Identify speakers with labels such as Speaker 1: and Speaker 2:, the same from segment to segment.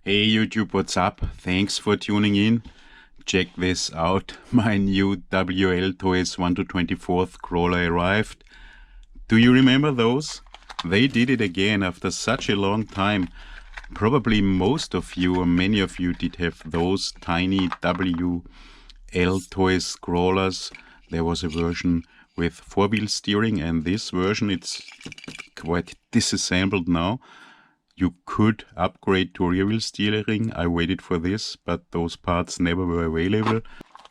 Speaker 1: Hey YouTube, what's up? Thanks for tuning in. Check this out. My new WLToys 1 to 24th crawler arrived. Do you remember those? They did it again after such a long time. Probably most of you or many of you did have those tiny WLToys crawlers. There was a version with four-wheel steering, and this version, it's quite disassembled now. You could upgrade to rear wheel steering. I waited for this, but those parts never were available.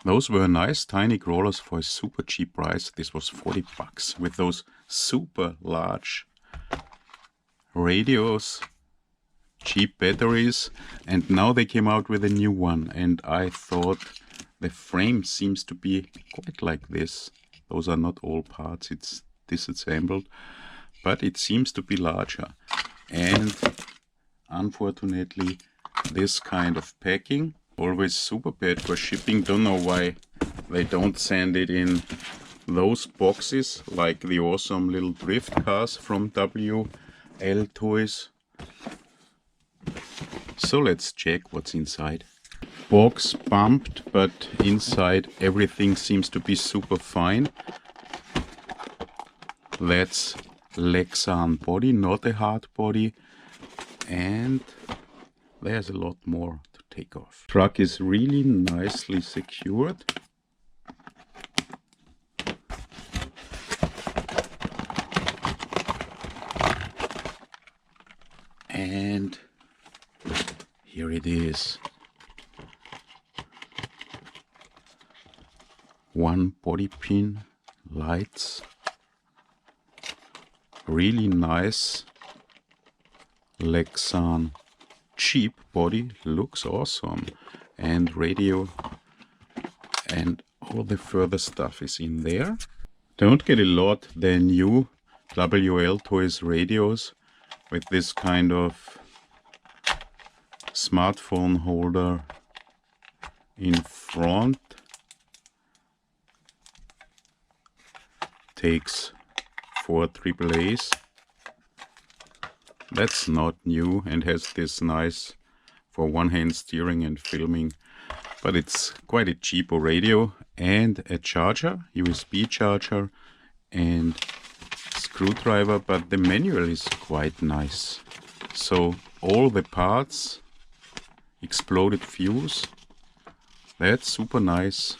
Speaker 1: Those were nice tiny crawlers for a super cheap price. This was 40 bucks with those super large radios, cheap batteries, and now they came out with a new one, and I thought the frame seems to be quite like this. Those are not all parts, it's disassembled, but it seems to be larger. And unfortunately, this kind of packing, always super bad for shipping. Don't know why they don't send it in those boxes like the awesome little drift cars from WLToys. So let's check what's inside. Box bumped, but inside everything seems to be super fine. That's Lexan body, not a hard body, and there's a lot more to take off. Truck is really nicely secured. And here it is. One body pin, lights. Really nice Lexan cheap body, looks awesome, and radio, and all the further stuff is in there. Don't get a lot the new WLToys radios with this kind of smartphone holder in front. Takes 4 AAAs. That's not new and has this nice for one-hand steering and filming, but it's quite a cheapo radio, and a charger, USB charger, and screwdriver, but the manual is quite nice. So all the parts, exploded fuse, that's super nice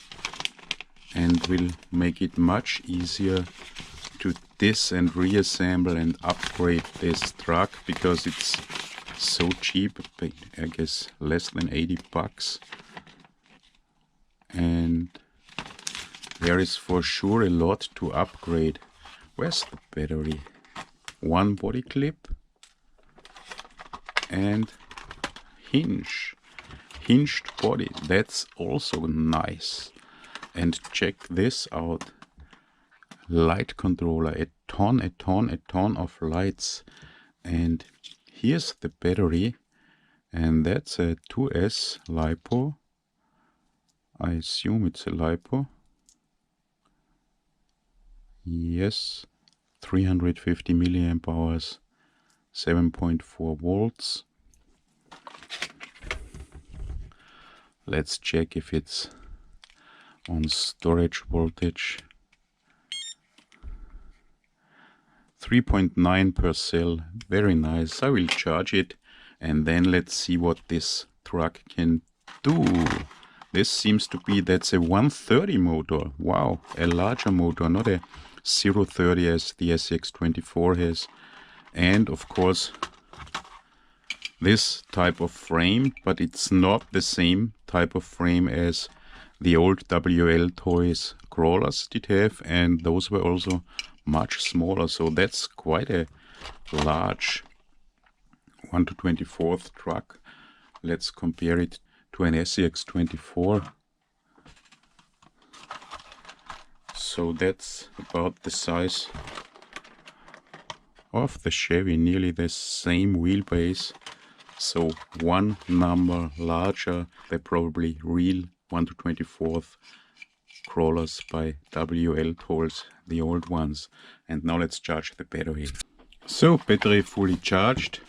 Speaker 1: and will make it much easier to dis and reassemble and upgrade this truck, because it's so cheap, I guess less than 80 bucks. And there is for sure a lot to upgrade. Where's the battery? One body clip and hinged body, that's also nice. And check this out. Light controller, a ton of lights, and here's the battery, and that's a 2S LiPo. I assume it's a LiPo. Yes, 350 milliamp hours, 7.4 volts. Let's check if it's on storage voltage. 3.9 per cell, very nice. I will charge it and then let's see what this truck can do. This seems to be, that's a 130 motor. Wow, a larger motor, not a 030 as the SX24 has. And of course this type of frame, but it's not the same type of frame as the old WLToys crawlers did have, and those were also much smaller, so that's quite a large 1 to 24th truck. Let's compare it to an SX24. So that's about the size of the Chevy, nearly the same wheelbase, so one number larger. They're probably real 1 to 24th crawlers by WLToys, the old ones. And now let's charge the battery. So battery fully charged.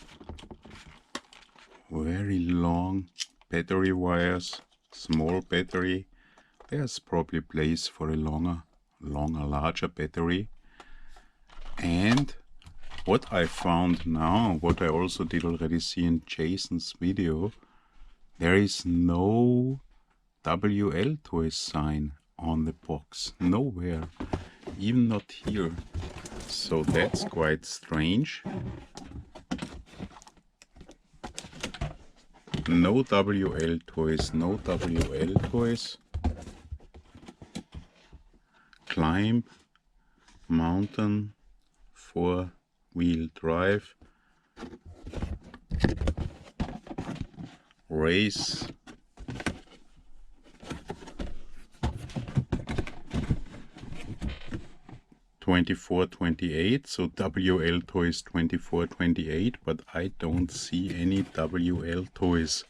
Speaker 1: very long battery wires, small battery. There's probably place for a larger battery. And what I found now, what I also did already see in Jason's video, there is no WLToys sign on the box, nowhere, even not here. So that's quite strange. No WLToys, no WLToys. Climb, mountain, 4-wheel drive, race, $24.28, so WLToys $24.28, but I don't see any WLToys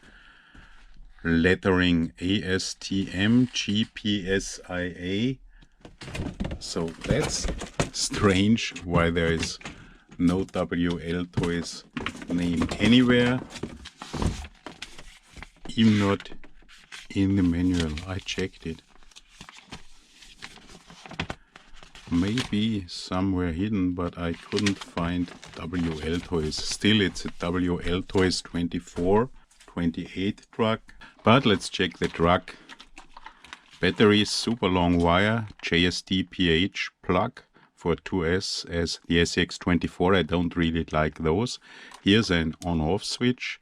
Speaker 1: lettering ASTM GPSIA. So that's strange why there is no WLToys name anywhere, even not in the manual. I checked it. Maybe somewhere hidden, but I couldn't find WLToys. Still, it's a WLToys 24-28 truck. But let's check the truck. Battery, super long wire, JST PH plug for 2S as the SCX24. I don't really like those. Here's an on-off switch.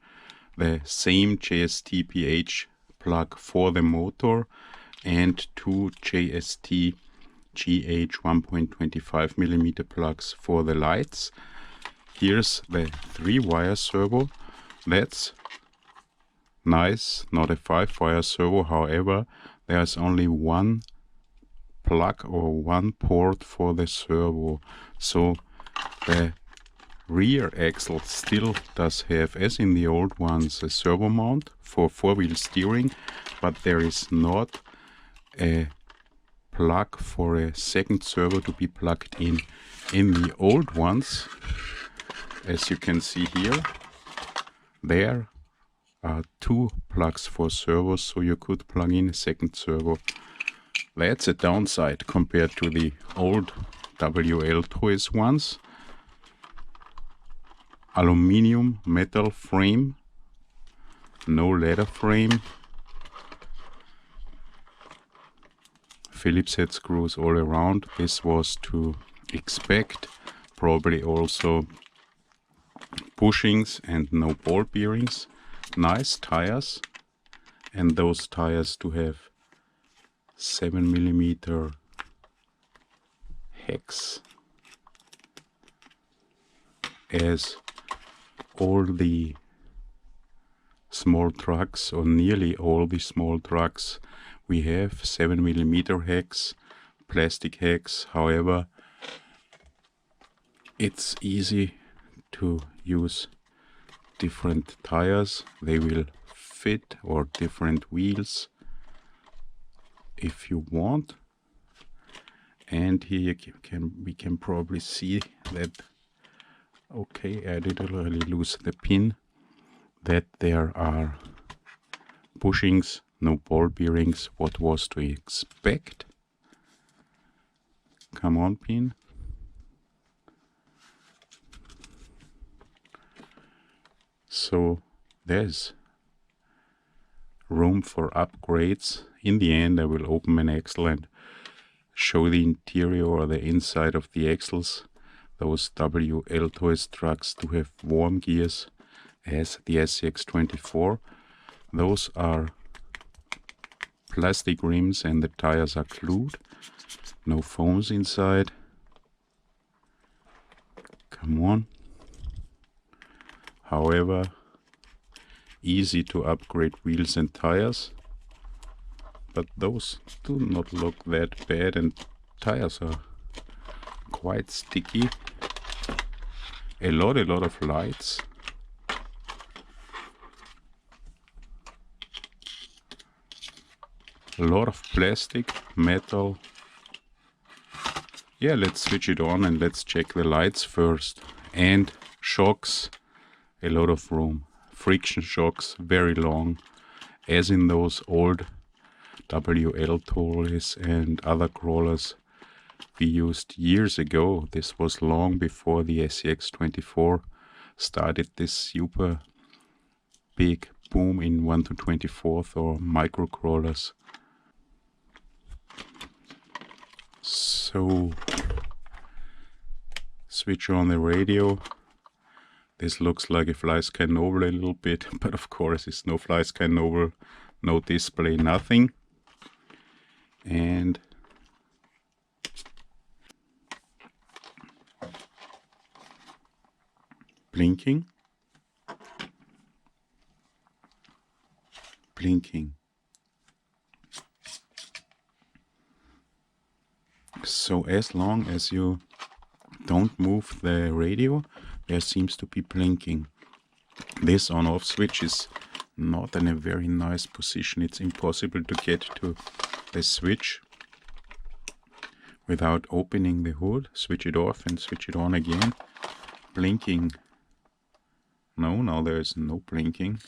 Speaker 1: The same JST PH plug for the motor and two JST GH 1.25mm plugs for the lights. Here's the 3-wire servo. That's nice, not a 5-wire servo. However, there's only one plug or one port for the servo. So the rear axle still does have, as in the old ones, a servo mount for 4-wheel steering, but there is not a plug for a second servo to be plugged in. In the old ones, as you can see here, there are 2 plugs for servos, so you could plug in a second servo. That's a downside compared to the old WLToys ones. Aluminium metal frame, no leather frame. Phillips head screws all around. This was to expect. Probably also bushings and no ball bearings. Nice tires, and those tires to have 7mm hex, as all the small trucks, or nearly all the small trucks, we have 7mm hex, plastic hex. However, it's easy to use different tires. They will fit, or different wheels if you want. And here we can probably see that, okay, I did already lose the pin, that there are bushings, no ball bearings. What was to expect? Come on, pin. So there's room for upgrades. In the end, I will open an axle and show the interior or the inside of the axles. Those WLToys trucks do have worm gears as the SCX24. Those are plastic rims and the tires are glued. No foams inside. Come on. However, easy to upgrade wheels and tires, but those do not look that bad, and tires are quite sticky. A lot of lights. A lot of plastic, metal. Yeah, let's switch it on and let's check the lights first. And shocks. A lot of room. friction shocks, very long, as in those old WLToys and other crawlers we used years ago. This was long before the SCX24 started this super big boom in 1 to 24th or micro crawlers. So switch on the radio. This looks like a FlySky Noble a little bit, but of course it's no FlySky Noble, no display, nothing. And blinking, blinking. So as long as you don't move the radio, there seems to be blinking. This on-off switch is not in a very nice position. It's impossible to get to the switch without opening the hood. Switch it off and switch it on again. Blinking. No, now there is no blinking.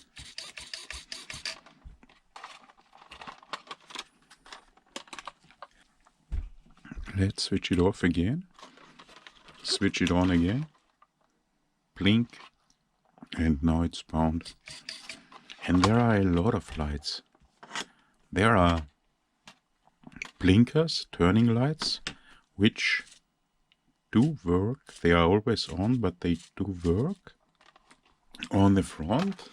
Speaker 1: Let's switch it off again. Switch it on again. Blink. And now it's bound. And there are a lot of lights. There are blinkers, turning lights, which do work. They are always on, but they do work. On the front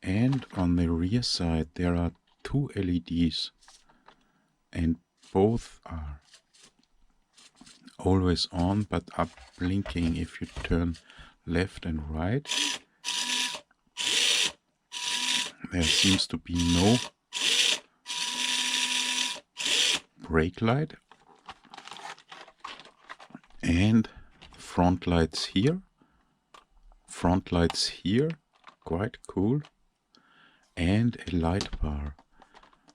Speaker 1: and on the rear side there are two LEDs, and both are always on but are blinking if you turn left and right. There seems to be no brake light, and front lights here, front lights here, quite cool, and a light bar.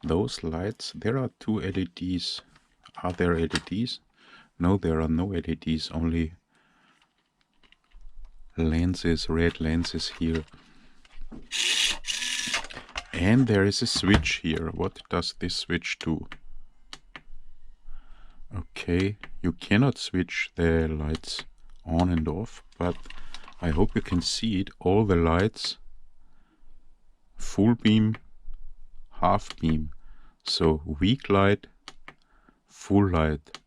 Speaker 1: Those lights, there are two LEDs. Are there LEDs? No, there are no LEDs, only lenses, red lenses here. And there is a switch here. What does this switch do? Okay, you cannot switch the lights on and off, but I hope you can see it. All the lights, full beam, half beam. So weak light, full light.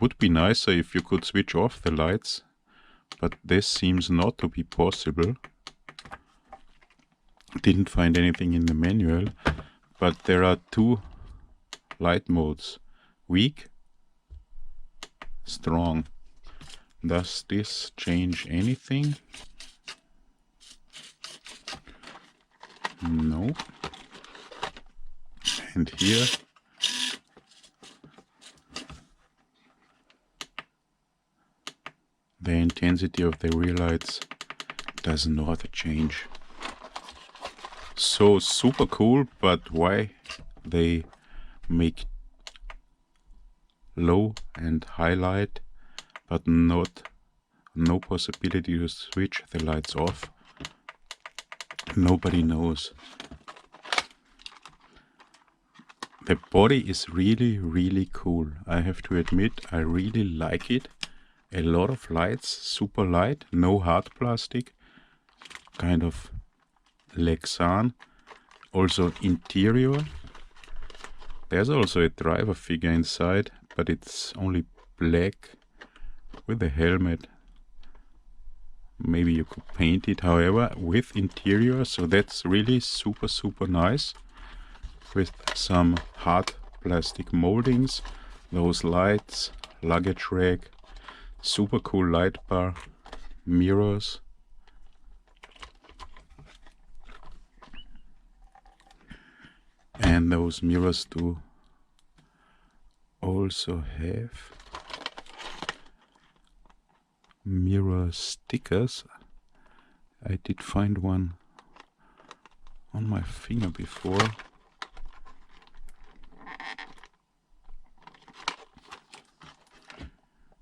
Speaker 1: Would be nicer if you could switch off the lights, but this seems not to be possible. Didn't find anything in the manual, but there are two light modes: weak, strong. Does this change anything? No. And here the intensity of the rear lights does not change. So super cool, but why they make low and high light but no possibility to switch the lights off? Nobody knows. The body is really cool. I have to admit, I really like it. A lot of lights, super light, no hard plastic, kind of Lexan. Also interior. There's also a driver figure inside, but it's only black with a helmet. Maybe you could paint it, however, with interior, so that's really super nice. With some hard plastic moldings, those lights, luggage rack, super cool light bar, mirrors. And those mirrors do also have mirror stickers. I did find one on my finger before.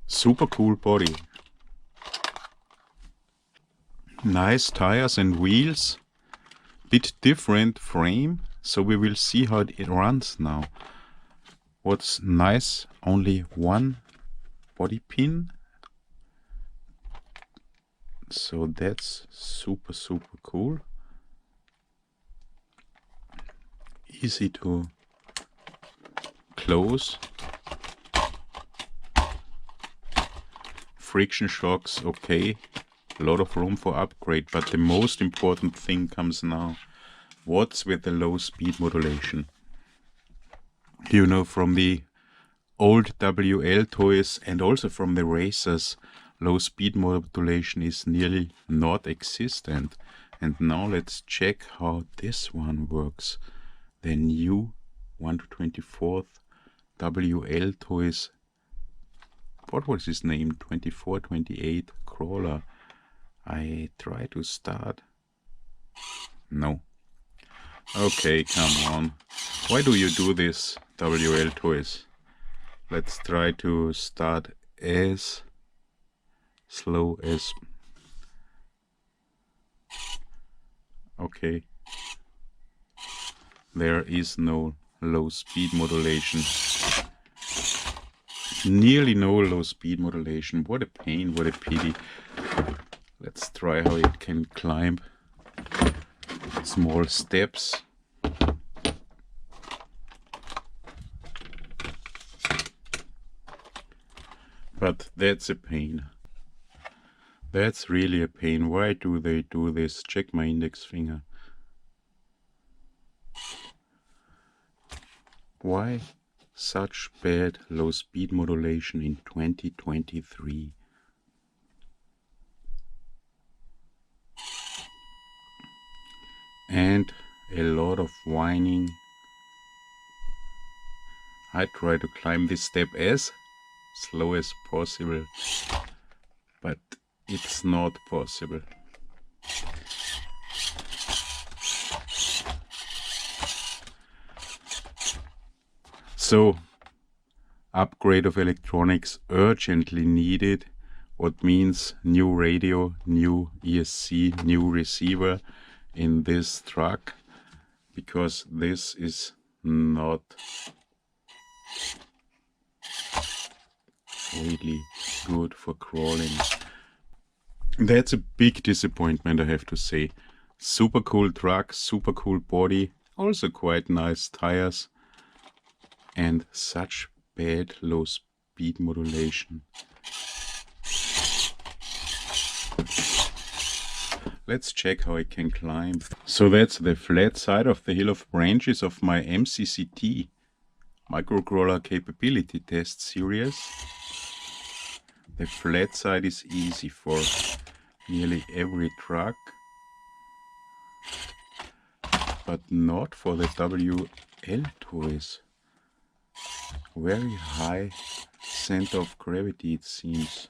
Speaker 1: Super cool body. Nice tires and wheels. Bit different frame, so we will see how it runs now. What's nice, only one body pin. So that's super cool. Easy to close. Friction shocks, okay. A lot of room for upgrade, but the most important thing comes now. What's with the low speed modulation? You know, from the old WLToys and also from the racers, low speed modulation is nearly not existent. And now let's check how this one works. The new 1/24th WLToys, what was his name? 2428 crawler. I try to start. No. Okay, come on. Why do you do this, WLToys? Let's try to start as slow as... Okay. There is no low speed modulation. Nearly no low speed modulation. What a pain, what a pity. Let's try how it can climb small steps. But that's a pain. That's really a pain. Why do they do this? Check my index finger. Why such bad low speed modulation in 2023? And a lot of whining. I try to climb this step as slow as possible, but it's not possible. So, upgrade of electronics urgently needed. What means new radio, new ESC, new receiver in this truck, because this is not really good for crawling. That's a big disappointment, I have to say. Super cool truck, super cool body, also quite nice tires, and such bad low speed modulation. Let's check how I can climb. So that's the flat side of the hill of branches of my MCCT microcrawler capability test series. The flat side is easy for nearly every truck, but not for the WLToys. Very high center of gravity, it seems.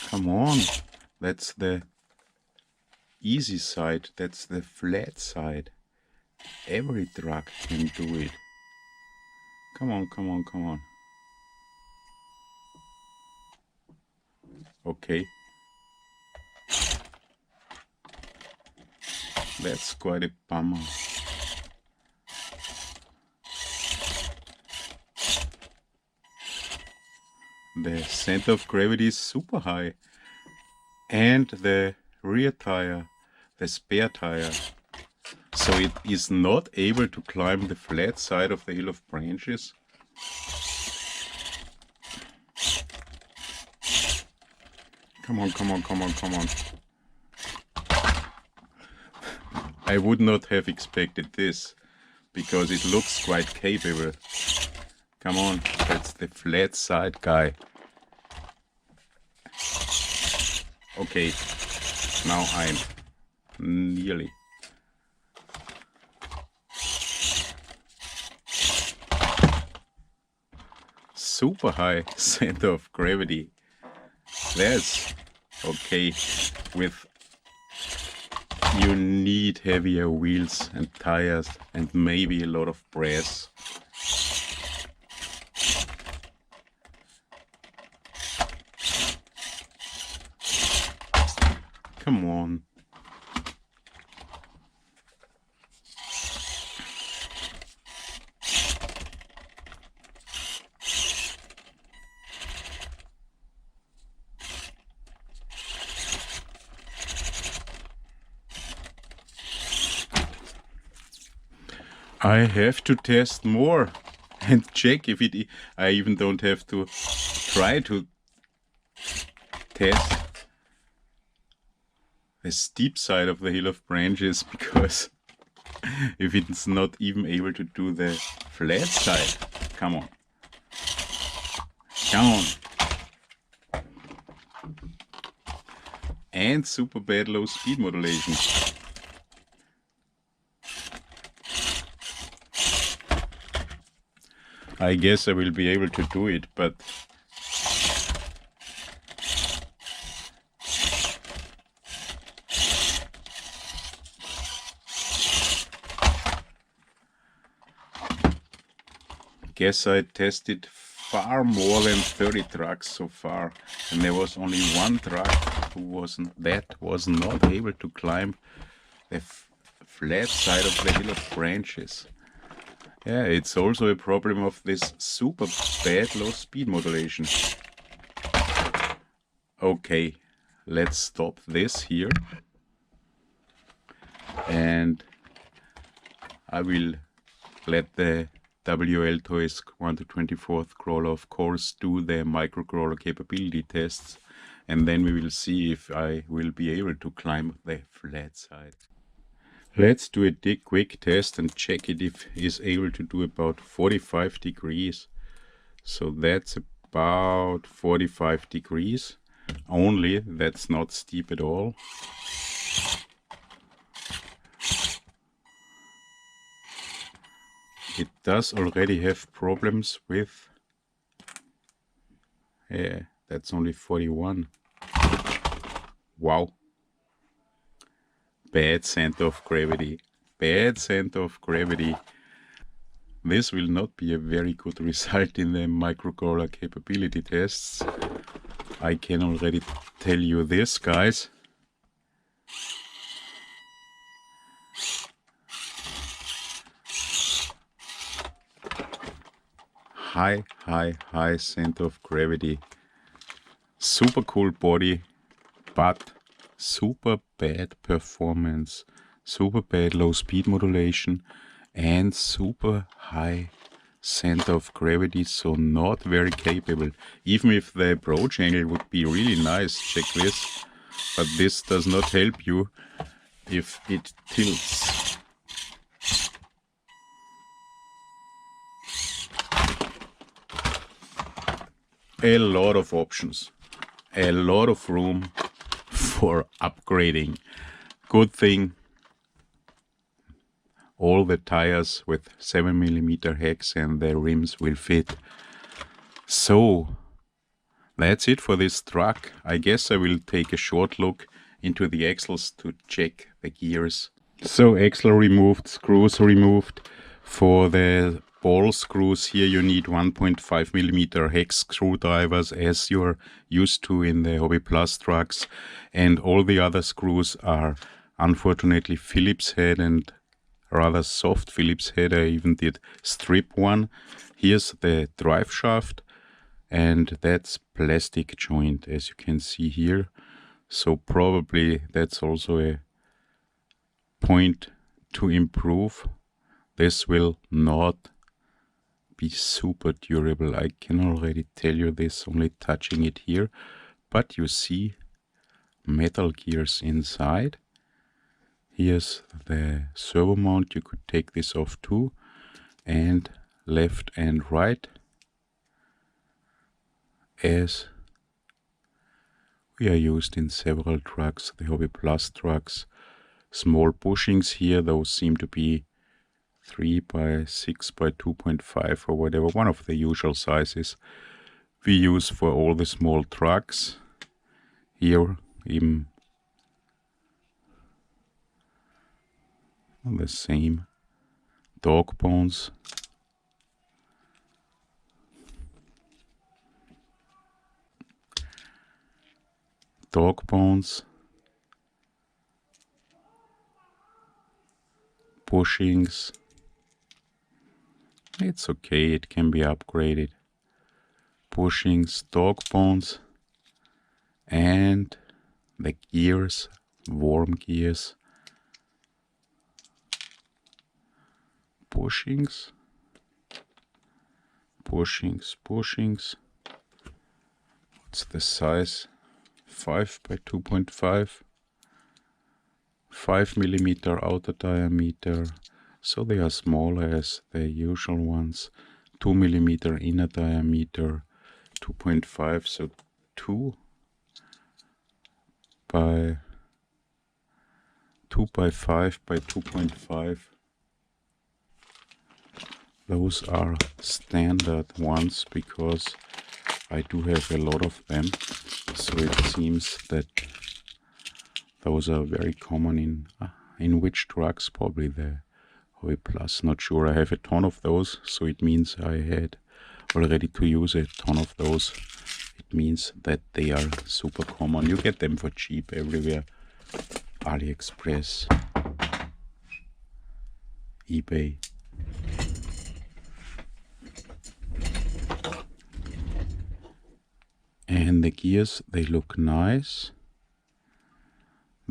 Speaker 1: Come on, that's the easy side, that's the flat side. Every truck can do it. Come on, come on, come on. Okay. That's quite a bummer. The center of gravity is super high. And the rear tire, the spare tire, so it is not able to climb the flat side of the hill of branches. Come on, come on, come on, come on. I would not have expected this, because it looks quite capable. Come on, that's the flat side guy. Okay, now I'm nearly. Super high center of gravity. That's okay. With you need heavier wheels and tires and maybe a lot of brass. Come on. I have to test more and check if it. I even don't have to try to test the steep side of the hill of branches, because if it's not even able to do the flat side. Come on. Come on. And super bad low speed modulation. I guess I will be able to do it, but guess I tested far more than 30 trucks so far, and there was only one truck who was not able to climb the flat side of the hill of branches. Yeah, it's also a problem of this super bad low speed modulation. Okay, let's stop this here, and I will let the WLToys 1 to 24th crawler, of course, do the microcrawler capability tests, and then we will see if I will be able to climb the flat side. Let's do a quick test and check it if it is able to do about 45 degrees. So that's about 45 degrees only. That's not steep at all. It does already have problems with, yeah, that's only 41. Wow. Bad center of gravity. Bad center of gravity. This will not be a very good result in the microcrawler capability tests. I can already tell you this, guys. High center of gravity. Super cool body, but super bad performance, super bad low speed modulation, and super high center of gravity, so not very capable. Even if the approach angle would be really nice, check this, but this does not help you if it tilts. A lot of options, a lot of room for upgrading. Good thing all the tires with 7mm hex and the rims will fit. So that's it for this truck. I guess I will take a short look into the axles to check the gears. So axle removed, screws removed. For the ball screws here you need 1.5mm hex screwdrivers, as you're used to in the Hobby Plus trucks, and all the other screws are unfortunately Phillips head, and rather soft Phillips head. I even did strip one. Here's the drive shaft, and that's plastic joint, as you can see here. So probably that's also a point to improve. This will not be super durable. I can already tell you this only touching it here, but you see metal gears inside. Here's the servo mount. You could take this off too, and left and right, as we are used in several trucks, the Hobby Plus trucks. Small bushings here, those seem to be 3 by 6 by 2.5 or whatever, one of the usual sizes we use for all the small trucks. Here even the same dog bones. Dog bones bushings. It's okay, it can be upgraded. Bushings, dog bones, and the gears, worm gears. Bushings, bushings, bushings. What's the size? 5 by 2.5. 5 millimeter outer diameter, so they are smaller as the usual ones. 2 millimeter inner diameter, 2.5, so 2 by 5 by 2.5. Those are standard ones because I do have a lot of them, so it seems that those are very common in which drugs, probably the Hoi Plus, not sure. I have a ton of those, so it means I had already to use a ton of those. It means that they are super common. You get them for cheap everywhere. AliExpress, eBay. And the gears, they look nice.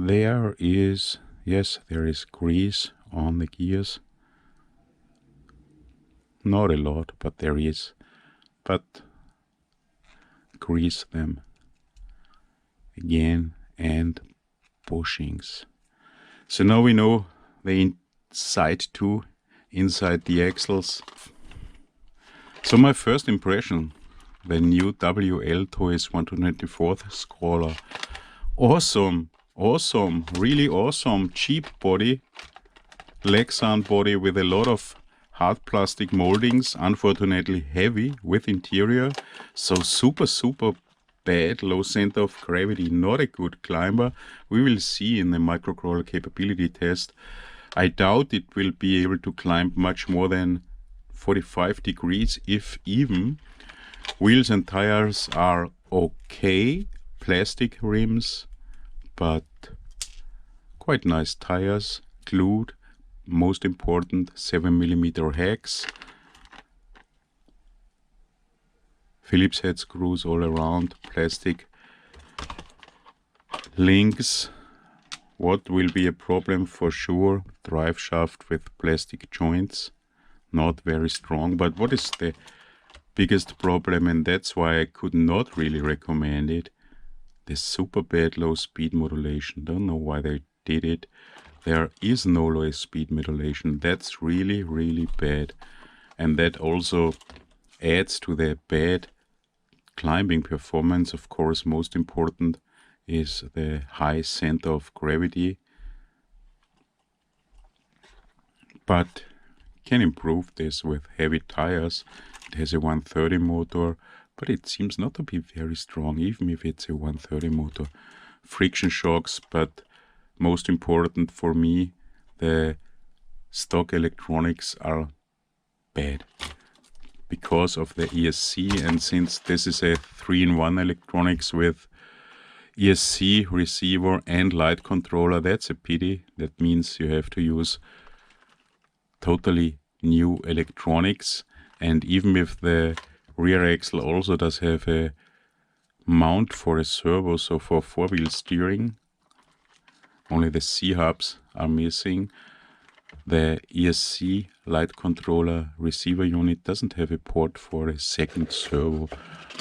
Speaker 1: There is, yes, there is grease on the gears. Not a lot, but there is. But grease them again, and bushings. So now we know the inside too, inside the axles. So my first impression, the new WLToys 124th scroller. Awesome, awesome, really awesome, cheap body, Lexan body with a lot of hard plastic moldings, unfortunately heavy with interior, so super bad, low center of gravity, not a good climber. We will see in the microcrawler capability test. I doubt it will be able to climb much more than 45 degrees, if even. Wheels and tires are okay, plastic rims, but quite nice tires, glued, most important 7mm hex, Phillips head screws all around, plastic links. What will be a problem for sure, drive shaft with plastic joints, not very strong. But what is the biggest problem, and that's why I could not really recommend it, the super bad low speed modulation. Don't know why they did it. There is no low speed modulation. That's really bad, and that also adds to the bad climbing performance. Of course, most important is the high center of gravity, but can improve this with heavy tires. It has a 130 motor, but it seems not to be very strong, even if it's a 130 motor. Friction shocks, but most important for me, the stock electronics are bad because of the ESC, and since this is a 3-in-1 electronics with ESC, receiver and light controller, that's a pity. That means you have to use totally new electronics. And even if the rear axle also does have a mount for a servo, so for four-wheel steering, only the C-hubs are missing. The ESC light controller receiver unit doesn't have a port for a second servo.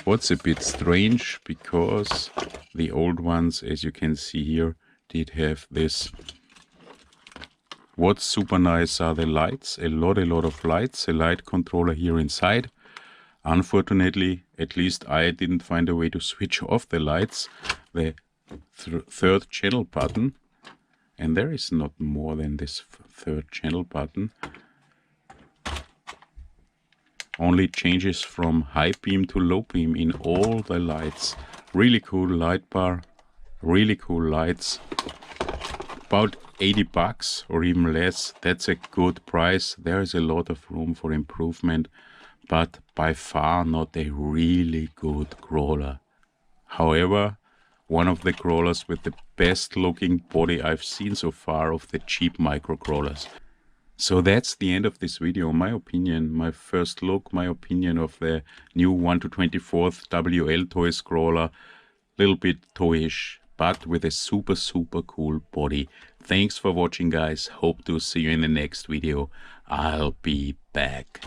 Speaker 1: What's a bit strange, because the old ones, as you can see here, did have this. What's super nice are the lights, a lot of lights, a light controller here inside. Unfortunately, at least I didn't find a way to switch off the lights. The third channel button, and there is not more than this third channel button, only changes from high beam to low beam in all the lights. Really cool light bar, really cool lights. About 80 bucks or even less. That's a good price. There is a lot of room for improvement, but by far not a really good crawler. However, one of the crawlers with the best looking body I've seen so far of the cheap micro crawlers. So that's the end of this video. My opinion, my first look, my opinion of the new 1 to 24th WLToys crawler. Little bit toyish, but with a super cool body. Thanks for watching, guys. Hope to see you in the next video. I'll be back.